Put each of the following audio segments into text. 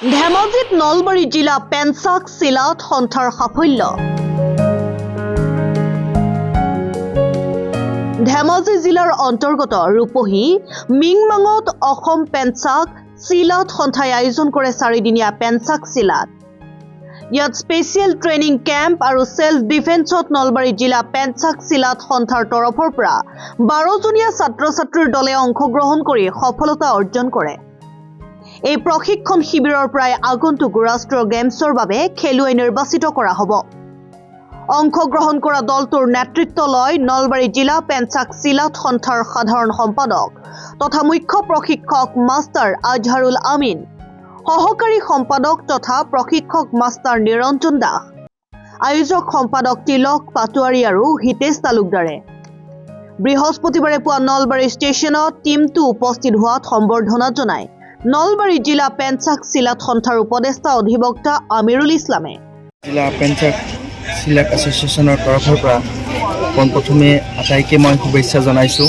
ধেমাজিত নলবাৰী জিলা পেঞ্চাক চিলাত সন্থাৰ সাফল্য। ধেমাজি জিলাৰ অন্তৰ্গত ৰূপহী মিংমাঙত অসম পেঞ্চাক চিলাত সন্থাই আয়োজন কৰে 4দিনীয়া পেঞ্চাক চিলাত। ইয়াত স্পেচিয়েল ট্ৰেইনিং কেম্প আৰু সেল্ফ ডিফেন্সত নলবাৰী জিলা পেঞ্চাক চিলাত সন্থাৰ তৰফৰ পৰা 12জনীয়া ছাত্ৰ-ছাত্ৰীৰ দলে অংশগ্ৰহণ কৰি সফলতা অৰ্জন কৰে। এই প্ৰশিক্ষণ শিবিৰৰ প্ৰায় আগন্তুক ৰাষ্ট্ৰীয় গেমছৰ বাবে খেলুৱৈ নিৰ্বাচিত কৰা হ'ব। অংশগ্ৰহণ কৰা দলটোৰ নেতৃত্ব লয় নলবাৰী জিলা পেঞ্চাক চিলাত সন্থাৰ সাধাৰণ সম্পাদক তথা মুখ্য প্ৰশিক্ষক মাষ্টাৰ আজহাৰুল আমিন, সহকাৰী সম্পাদক তথা প্ৰশিক্ষক মাষ্টাৰ নিৰঞ্জন দাস, আয়োজক সম্পাদক তিলক পাটোৱাৰী আৰু হিতেশ তালুকদাৰে। বৃহস্পতিবাৰে পুৱা নলবাৰী ষ্টেচনত টিমটো উপস্থিত হোৱাত সম্বৰ্ধনা জনায় নলবাৰী জিলা পেঞ্চাক চিলাত সন্থাৰ উপদেষ্টা অধিবক্তা আমিৰুল ইছলামে। জিলা পেঞ্চাক চিলাত এছ'চিয়েশ্যনৰ তৰফৰ পৰা পোনপ্ৰথমে আটাইকে মই শুভেচ্ছা জনাইছোঁ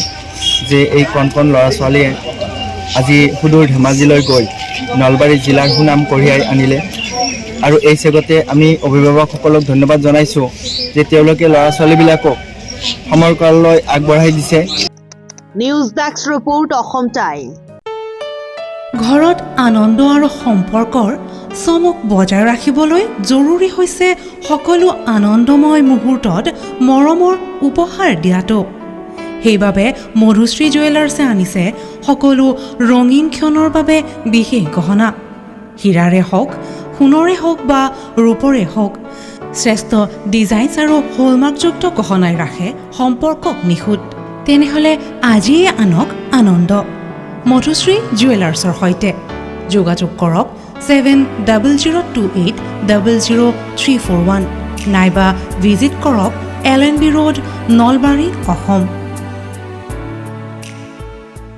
যে এই কণ ল'ৰা ছোৱালীয়ে আজি সুদূৰ ধেমাজিলৈ গৈ নলবাৰী জিলাৰ সুনাম কঢ়িয়াই আনিলে আৰু এই চেগতে আমি অভিভাৱকসকলক ধন্যবাদ জনাইছোঁ যে তেওঁলোকে ল'ৰা ছোৱালীবিলাকক সমৰকাললৈ আগবঢ়াই দিছে। News desk report Assam time. ঘৰত আনন্দ আৰু সম্পৰ্কৰ চমক বজাই ৰাখিবলৈ জৰুৰী হৈছে সকলো আনন্দময় মুহূৰ্তত মৰমৰ উপহাৰ দিয়াটো। সেইবাবে মধুশ্ৰী জুৱেলাৰ্ছে আনিছে সকলো ৰঙীন ক্ষণৰ বাবে বিশেষ গহনা। হীৰাৰে হওক, সোণৰে হওক বা ৰূপৰে হওক, শ্ৰেষ্ঠ ডিজাইনছ আৰু হলমাৰ্কযুক্ত গহনাই ৰাখে সম্পৰ্কক নিখুঁত। তেনেহ'লে আজিয়ে আনক আনন্দ মধুশ্ৰী জুৱেলাৰ্ছৰ সৈতে যোগাযোগ কৰক 7002800341 নাইবা ভিজিট কৰক LNB ৰোড, নলবাৰী, অসম।